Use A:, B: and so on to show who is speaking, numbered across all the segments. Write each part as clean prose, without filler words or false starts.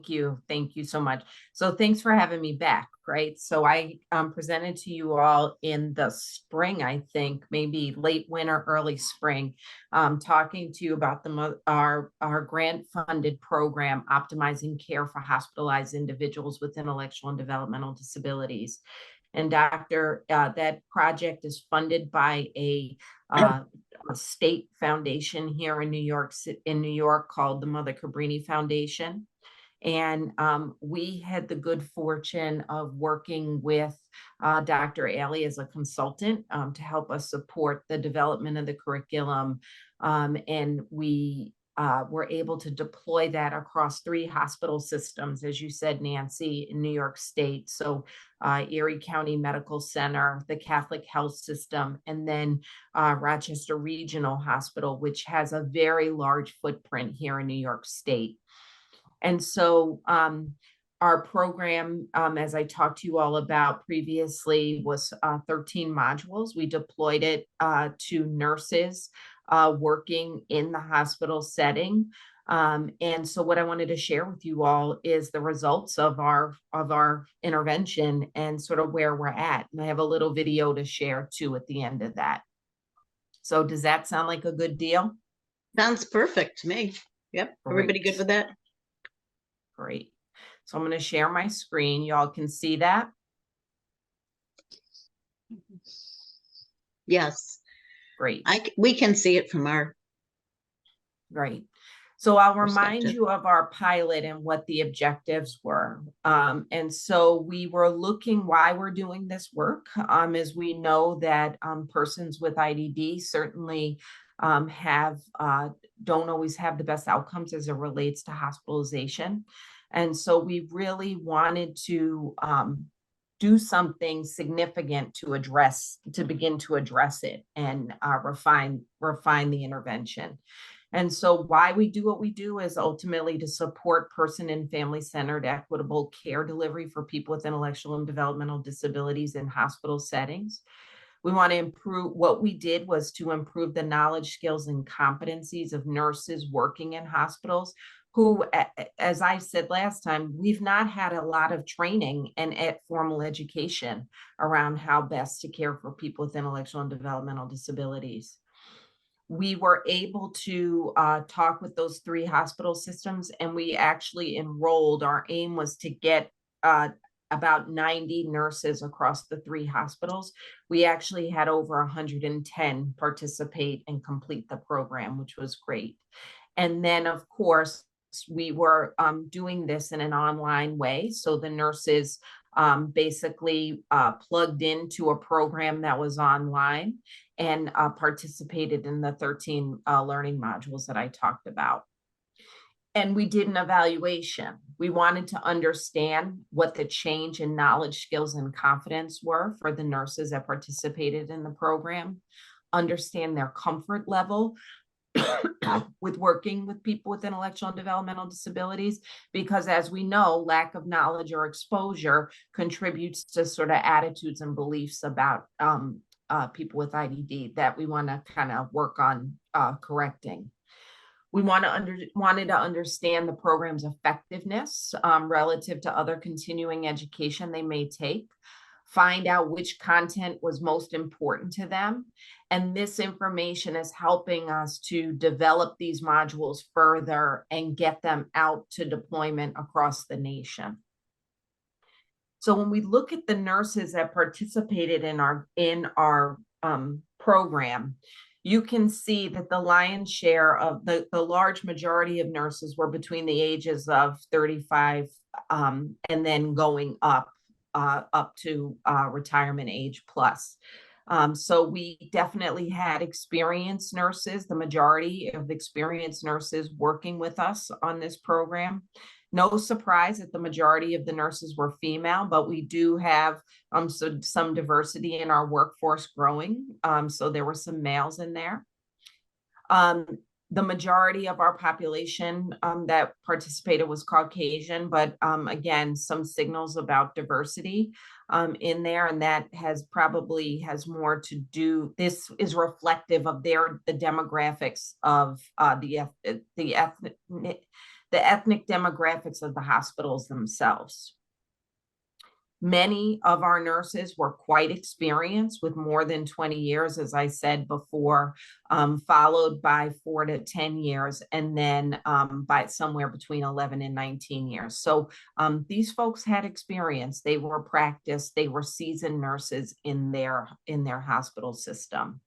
A: Thank you. Thank you so much. So thanks for having me back, right? So I presented to you all in the spring, I think, maybe late winter, early spring, talking to you about our grant-funded program, Optimizing Care for Hospitalized Individuals with Intellectual and Developmental Disabilities. And that project is funded by a state foundation here in New York called the Mother Cabrini Foundation. And we had the good fortune of working with Dr. Alley as a consultant to help us support the development of the curriculum. And we were able to deploy that across 3 hospital systems, as you said, Nancy, in New York State. So Erie County Medical Center, the Catholic Health System, and then Rochester Regional Hospital, which has a very large footprint here in New York State. And so our program, as I talked to you all about previously, was 13 modules. We deployed it to nurses working in the hospital setting. And so what I wanted to share with you all is the results of our intervention and sort of where we're at. And I have a little video to share too at the end of that. So does that sound like a good deal?
B: Sounds perfect to me. Yep.
A: Great.
B: Everybody good with that?
A: Great. So I'm going to share my screen. Y'all can see that?
B: Yes.
A: Great.
B: We can see it from our.
A: Great. So I'll remind you of our pilot and what the objectives were. And so we were looking why we're doing this work, as we know that persons with IDD certainly don't always have the best outcomes as it relates to hospitalization. And so we really wanted to do something significant to begin to address it and refine the intervention. And so why we do what we do is ultimately to support person and family-centered equitable care delivery for people with intellectual and developmental disabilities in hospital settings. We want to improve. What we did was to improve the knowledge, skills, and competencies of nurses working in hospitals who, as I said last time, we've not had a lot of training and formal education around how best to care for people with intellectual and developmental disabilities. We were able to talk with those 3 hospital systems, and we actually enrolled. Our aim was to get about 90 nurses across the 3 hospitals. We actually had over 110 participate and complete the program, which was great. And then, of course, we were doing this in an online way. So the nurses basically plugged into a program that was online and participated in the 13 learning modules that I talked about. And we did an evaluation. We wanted to understand what the change in knowledge, skills, and confidence were for the nurses that participated in the program, understand their comfort level with working with people with intellectual and developmental disabilities, because as we know, lack of knowledge or exposure contributes to sort of attitudes and beliefs about people with IDD that we want to kind of work on correcting. We wanted to understand the program's effectiveness relative to other continuing education they may take, find out which content was most important to them. And this information is helping us to develop these modules further and get them out to deployment across the nation. So when we look at the nurses that participated in our program, you can see that the lion's share of the large majority of nurses were between the ages of 35 and then going up to retirement age plus. So we definitely had experienced nurses, the majority of experienced nurses working with us on this program. No surprise that the majority of the nurses were female, but we do have some diversity in our workforce growing. So there were some males in there. The majority of our population that participated was Caucasian, but again, some signals about diversity in there, and that has more to do. This is reflective of the demographics of the the ethnic demographics of the hospitals themselves. Many of our nurses were quite experienced with more than 20 years, as I said before, followed by 4 to 10 years, and then by somewhere between 11 and 19 years. So these folks had experience. They were practiced. They were seasoned nurses in their hospital system.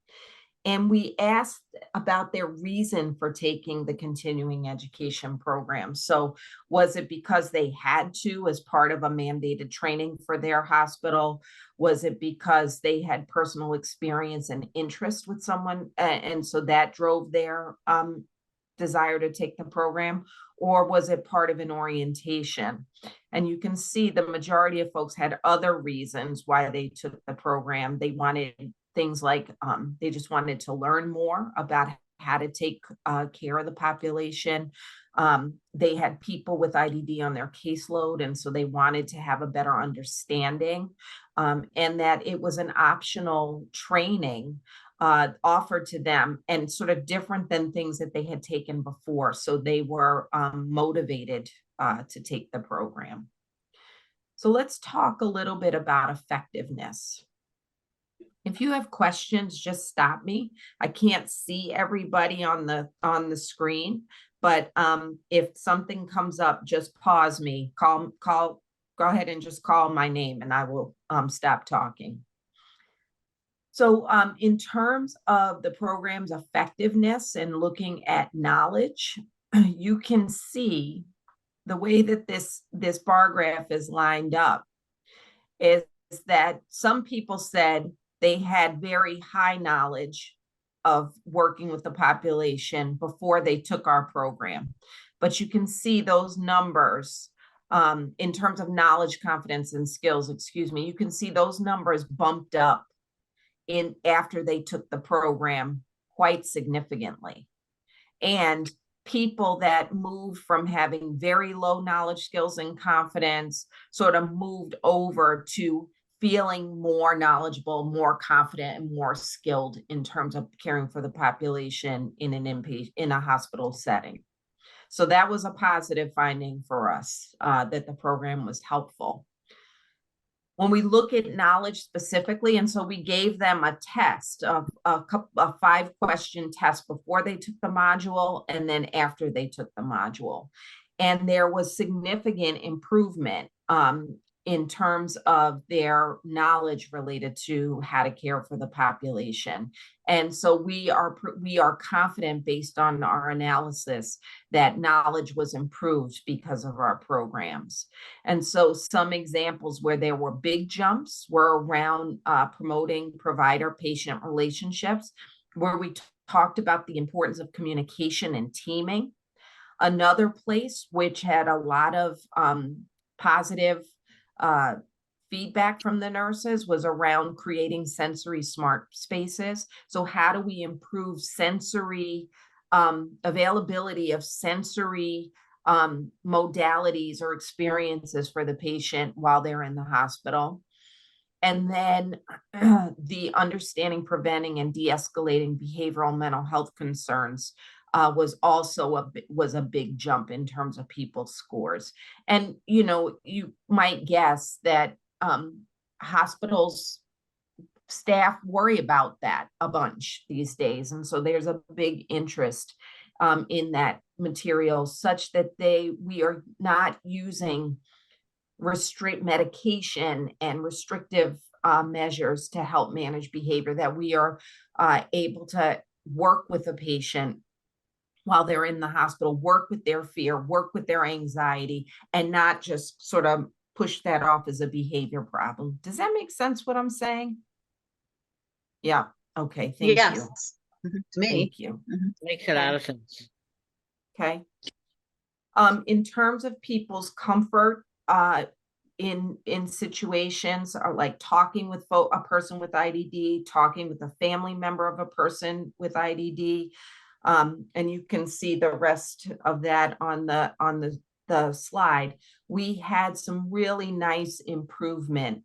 A: And we asked about their reason for taking the continuing education program. So was it because they had to as part of a mandated training for their hospital? Was it because they had personal experience and interest with someone, and so that drove their desire to take the program? Or was it part of an orientation? And you can see the majority of folks had other reasons why they took the program. They wanted things like they just wanted to learn more about how to take care of the population. They had people with IDD on their caseload, and so they wanted to have a better understanding, and that it was an optional training offered to them and sort of different than things that they had taken before. So they were motivated to take the program. So let's talk a little bit about effectiveness. If you have questions, just stop me. I can't see everybody on the screen, but if something comes up, just pause me, go ahead and just call my name and I will stop talking. So in terms of the program's effectiveness and looking at knowledge, you can see the way that this bar graph is lined up is that some people said they had very high knowledge of working with the population before they took our program. But you can see those numbers in terms of knowledge, confidence, and skills, you can see those numbers bumped up after they took the program quite significantly. And people that moved from having very low knowledge, skills, and confidence sort of moved over to feeling more knowledgeable, more confident, and more skilled in terms of caring for the population in a hospital setting. So that was a positive finding for us, that the program was helpful. When we look at knowledge specifically, and so we gave them a test, a 5-question test before they took the module and then after they took the module. And there was significant improvement in terms of their knowledge related to how to care for the population. And so we are confident based on our analysis that knowledge was improved because of our programs. And so some examples where there were big jumps were around promoting provider-patient relationships, where we talked about the importance of communication and teaming. Another place which had a lot of positive feedback from the nurses was around creating sensory smart spaces. So how do we improve sensory availability of sensory modalities or experiences for the patient while they're in the hospital? And then the understanding, preventing, and de-escalating behavioral mental health concerns was also a big jump in terms of people's scores. And you might guess that hospitals staff worry about that a bunch these days, and so there's a big interest in that material, such that we are not using medication and restrictive measures to help manage behavior, that we are able to work with a patient while they're in the hospital, work with their fear, work with their anxiety, and not just sort of push that off as a behavior problem. Does that make sense what I'm saying? Yeah. Okay. Thank
B: Yes.
A: you.
B: To me.
A: Thank you.
C: Makes a lot of sense.
A: Okay. In terms of people's comfort in situations, or like talking with a person with IDD, talking with a family member of a person with IDD, and you can see the rest of that on the slide. We had some really nice improvement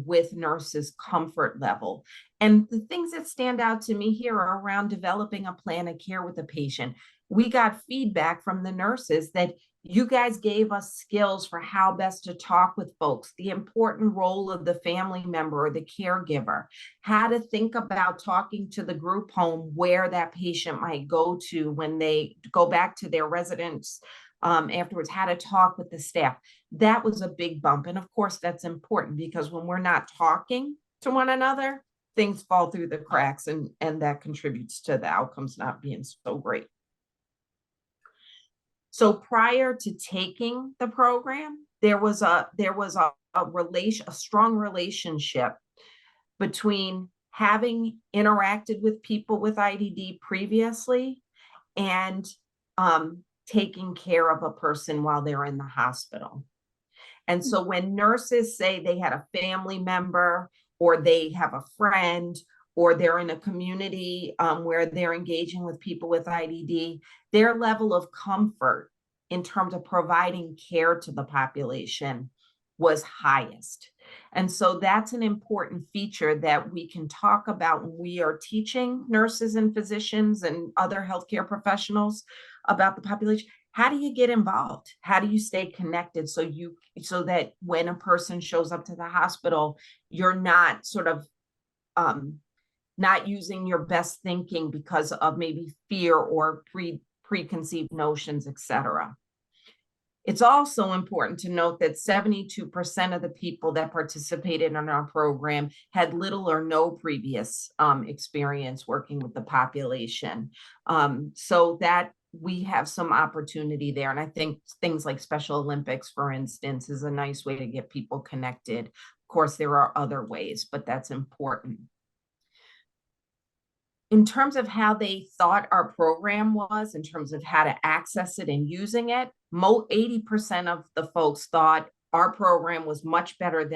A: with nurses' comfort level. And the things that stand out to me here are around developing a plan of care with the patient. we got feedback from the nurses that you guys gave us skills for how best to talk with folks, the important role of the family member or the caregiver, how to think about talking to the group home where that patient might go to when they go back to their residence afterwards, how to talk with the staff. That was a big bump. And of course, that's important because when we're not talking to one another, things fall through the cracks, and that contributes to the outcomes not being so great. So prior to taking the program, there was a strong relationship between having interacted with people with IDD previously and taking care of a person while they're in the hospital. And so when nurses say they had a family member or they have a friend or they're in a community where they're engaging with people with IDD, their level of comfort in terms of providing care to the population was highest. And so that's an important feature that we can talk about when we are teaching nurses and physicians and other healthcare professionals about the population. How do you get involved? How do you stay connected so that when a person shows up to the hospital, you're not sort of not using your best thinking because of maybe fear or preconceived notions, etc. It's also important to note that 72% of the people that participated in our program had little or no previous experience working with the population. So that we have some opportunity there. And I think things like Special Olympics, for instance, is a nice way to get people connected. Of course, there are other ways, but that's important. In terms of how they thought our program was, in terms of how to access it and using it, 80% of the folks thought our program was much better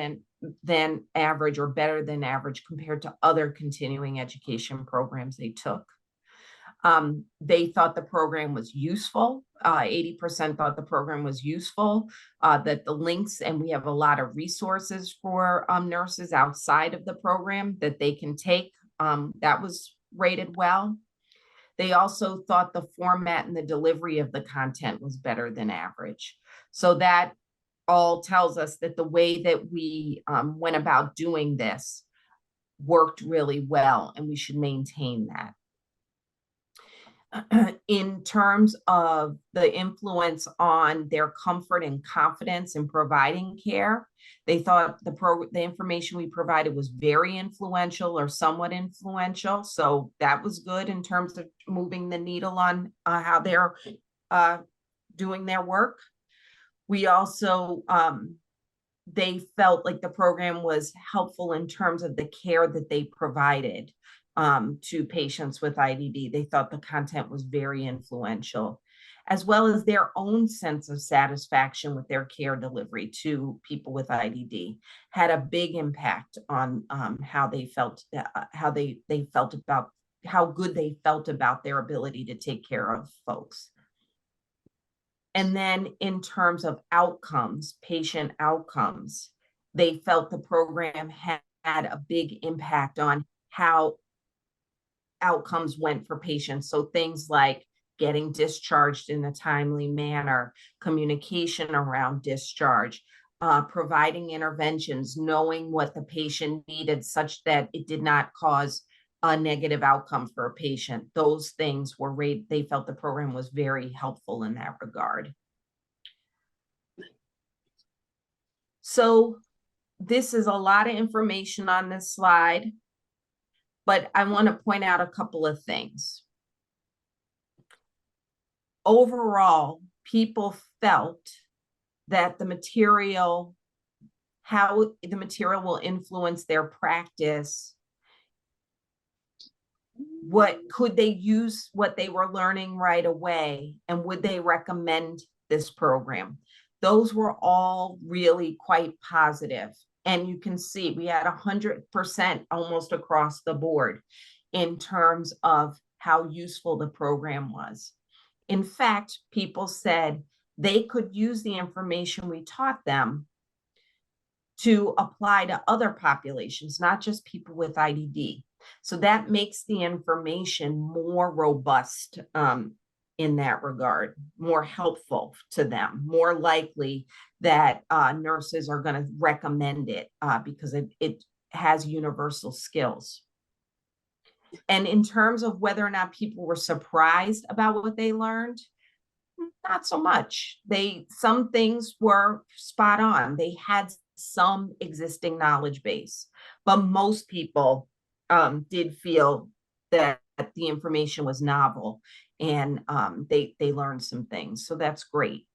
A: than average or better than average compared to other continuing education programs they took. They thought the program was useful. 80% thought the program was useful, that the links, and we have a lot of resources for nurses outside of the program that they can take. That was rated well. They also thought the format and the delivery of the content was better than average. So that all tells us that the way that we went about doing this worked really well, and we should maintain that. In terms of the influence on their comfort and confidence in providing care, they thought the information we provided was very influential or somewhat influential. So that was good in terms of moving the needle on how they're doing their work. We also, they felt like the program was helpful in terms of the care that they provided to patients with IDD. They thought the content was very influential, as well as their own sense of satisfaction with their care delivery to people with IDD had a big impact on how they felt, how felt about how good they felt about their ability to take care of folks. And then in terms of outcomes, patient outcomes, they felt the program had a big impact on how outcomes went for patients. So things like getting discharged in a timely manner, communication around discharge, providing interventions, knowing what the patient needed such that it did not cause a negative outcome for a patient. Those things were they felt the program was very helpful in that regard. So this is a lot of information on this slide, but I want to point out a couple of things. Overall, people felt that the material, how the material will influence their practice. What could they use what they were learning right away, and would they recommend this program? Those were all really quite positive. And you can see we had 100% almost across the board in terms of how useful the program was. In fact, people said they could use the information we taught them to apply to other populations, not just people with IDD. So that makes the information more robust in that regard, more helpful to them, more likely that nurses are going to recommend it because it has universal skills. And in terms of whether or not people were surprised about what they learned, not so much. Some things were spot on. They had some existing knowledge base, but most people did feel that the information was novel, and they learned some things. So that's great.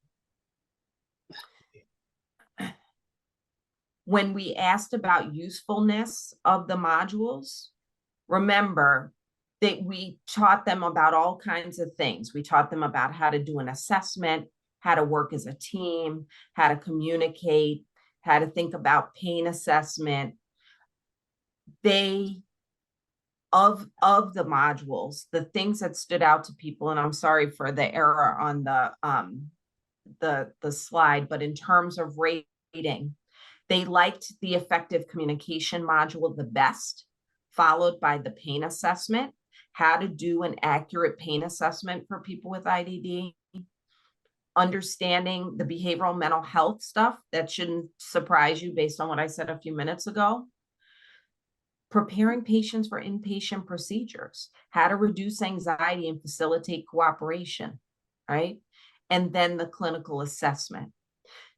A: When we asked about usefulness of the modules, remember that we taught them about all kinds of things. We taught them about how to do an assessment, how to work as a team, how to communicate, how to think about pain assessment. Of the modules, the things that stood out to people, and I'm sorry for the error on the slide, but in terms of rating, they liked the effective communication module the best, followed by the pain assessment, how to do an accurate pain assessment for people with IDD, understanding the behavioral mental health stuff that shouldn't surprise you based on what I said a few minutes ago, preparing patients for inpatient procedures, how to reduce anxiety and facilitate cooperation, right? And then the clinical assessment.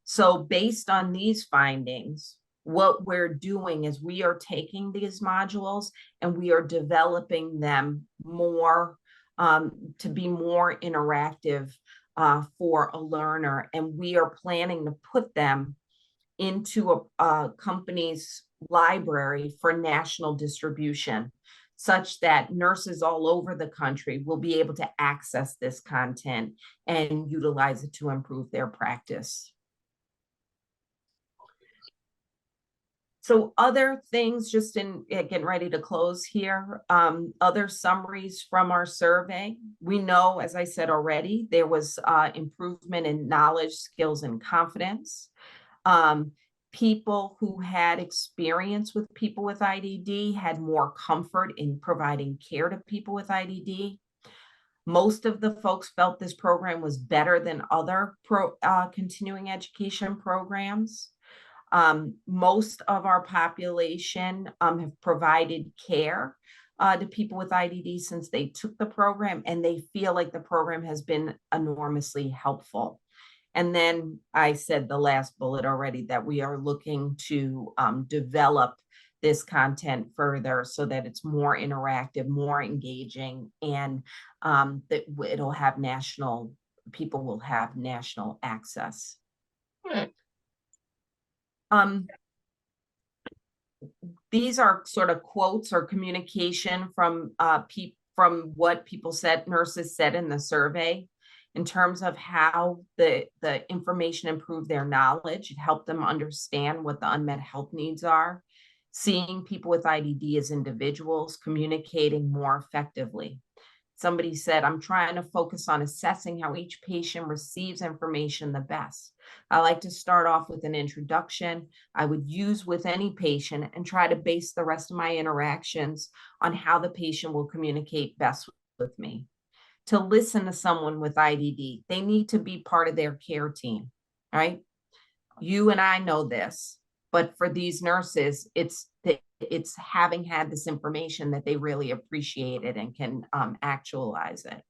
A: So based on these findings, what we're doing is we are taking these modules and we are developing them more to be more interactive for a learner. And we are planning to put them into a company's library for national distribution, such that nurses all over the country will be able to access this content and utilize it to improve their practice. So other things, just in getting ready to close here, other summaries from our survey. We know, as I said already, there was improvement in knowledge, skills, and confidence. People who had experience with people with IDD had more comfort in providing care to people with IDD. Most of the folks felt this program was better than other continuing education programs. Most of our population have provided care to people with IDD since they took the program, and they feel like the program has been enormously helpful. And then I said the last bullet already, that we are looking to develop this content further so that it's more interactive, more engaging, and that it'll have people will have national access. These are sort of quotes or communication from what people said, nurses said in the survey, in terms of how the information improved their knowledge. It helped them understand what the unmet health needs are, seeing people with IDD as individuals, communicating more effectively. Somebody said, I'm trying to focus on assessing how each patient receives information the best. I like to start off with an introduction I would use with any patient and try to base the rest of my interactions on how the patient will communicate best with me. To listen to someone with IDD, they need to be part of their care team, right? You and I know this, but for these nurses, it's having had this information that they really appreciate it and can actualize it.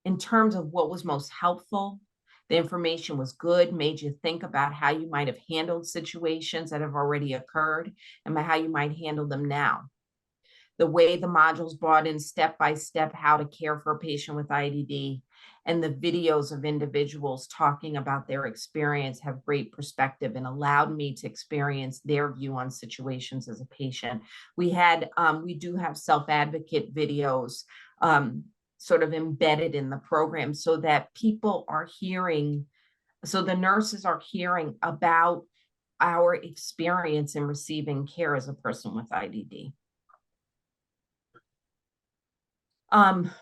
A: In terms of what was most helpful, the information was good, made you think about how you might have handled situations that have already occurred and how you might handle them now. The way the modules brought in step-by-step how to care for a patient with IDD, and the videos of individuals talking about their experience have great perspective and allowed me to experience their view on situations as a patient. We do have self-advocate videos sort of embedded in the program so that people are hearing, so the nurses are hearing about our experience in receiving care as a person with IDD.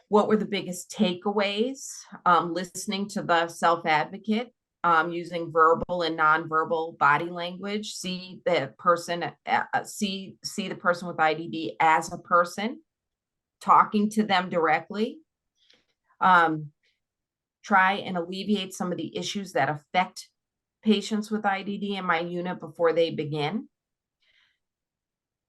A: What were the biggest takeaways? Listening to the self-advocate, using verbal and nonverbal body language, see the person with IDD as a person, talking to them directly, try and alleviate some of the issues that affect patients with IDD in my unit before they begin.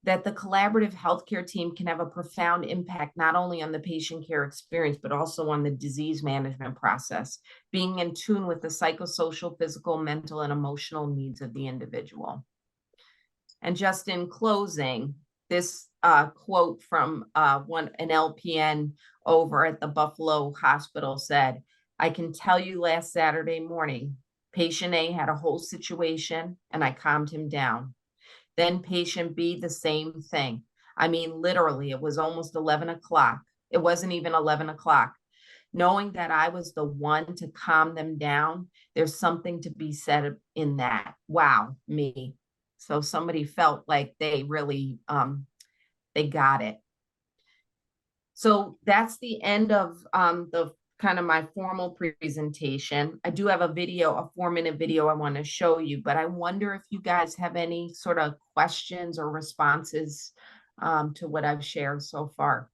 A: That the collaborative healthcare team can have a profound impact, not only on the patient care experience, but also on the disease management process, being in tune with the psychosocial, physical, mental, and emotional needs of the individual. And just in closing, this quote from an LPN over at the Buffalo Hospital said, "I can tell you last Saturday morning, patient A had a whole situation and I calmed him down. Then patient B, the same thing. I mean, literally, it was almost 11 o'clock. It wasn't even 11 o'clock. Knowing that I was the one to calm them down, there's something to be said in that. Wow, me." So somebody felt like they really, they got it. So that's the end of the kind of my formal presentation. I do have a video, a 4-minute video I want to show you, but I wonder if you guys have any sort of questions or responses to what I've shared so far.